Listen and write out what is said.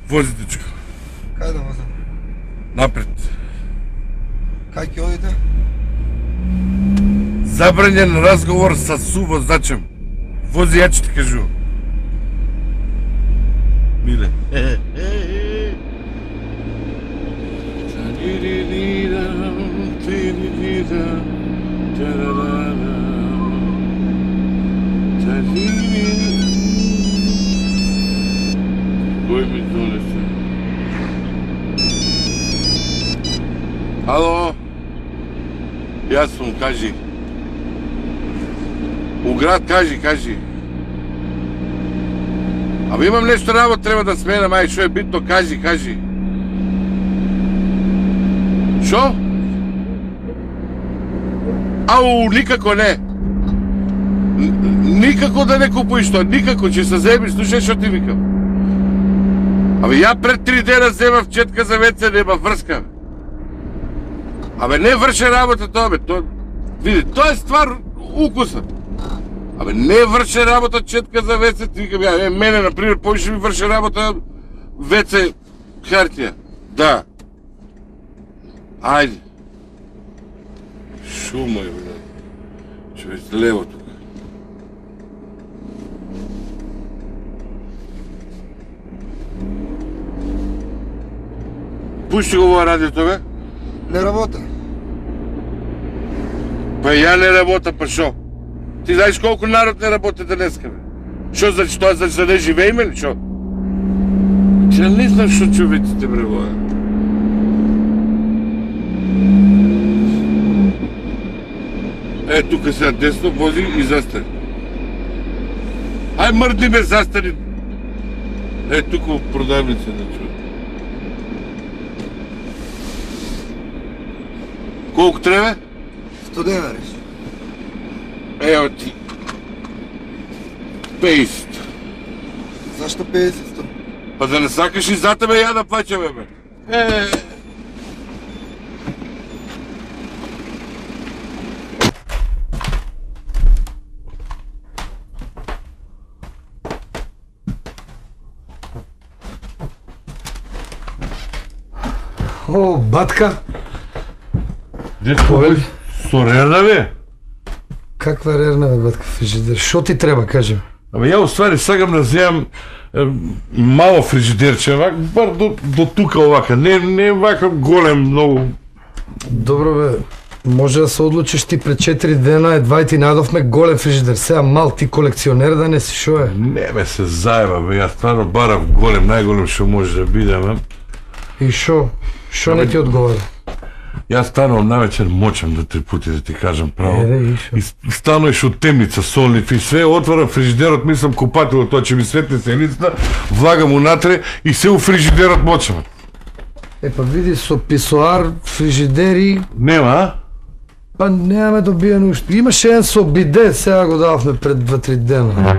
Вози, дечко. Кај да возам? Напред. Кај ќе одите? Забранен разговор со сувозачем. Вози, ја ќе ти кажувам. Миле. Кој ми донесе? Ало? Јас сум, кажи. У град, кажи. Абе имам нешто работа, треба да сменам, ај шо е битно, кажи. Шо? Ау, никако не. Никако да не купуиш тоа, никако, ќе се зеби, слушај шо ти викам. Абе ја пред 3 дена земав четка за веце, нема врска. Абе не врше работа тоа, бе, тоа... Види, тоа е ствар укуса. Абе не врше работа четка за веце, ти викам ја, мене, например, повише ми врше работа веце хартија. Да. Ајде. Шума е, бе. Човек, лево тука. Пушти го во радиото, бе. Не работа. Па ја не работа, па шо? Ти знаеш колку народ не работи денеска, бе? Шо значи тоа, значи да не живееме или шо? Ја не знам шо човеците, бре, воја. Е, тука сега десно, вози и застани. Ај мрдни ме, застани. Е, тука во продавница, да чуја. Колку треба? 100 денари. Ево ти. 50. Зашто 50? Па да не сакаш и за тебе ја да плаќаме, бе. О, батка! Дечко, бе, со рерна, бе? Каква рерна, бе, батка, фрижидер? Шо ти треба, кажи? Абе, ја уствари сакам да земам мало фрижидерче, бар до тука овака, не вака голем, многу. Добро, бе, може да се одлучиш ти пред 4 дена, едва и ти најдовме голем фрижидер. Сега мал, ти колекционер да не си, шо е? Не ме се заеба, бе, јас стварно барав голем, најголем што може да биде, бе. И шо? Шо не ти одговара? Јас станувам навечер мочам да 3 пути да ти кажам право. И шо? И стануваш од темница, солнив и све, отварам фрижидерот, мислам купателот, тоа ќе ми светне сеницата, влагам унатре и се у фрижидерот мочам. Е, па види, со писоар, фрижидери... Нема, а? Па немаме добиено уште. Имаше еден со биде, сега го дававме пред 2-3 дена.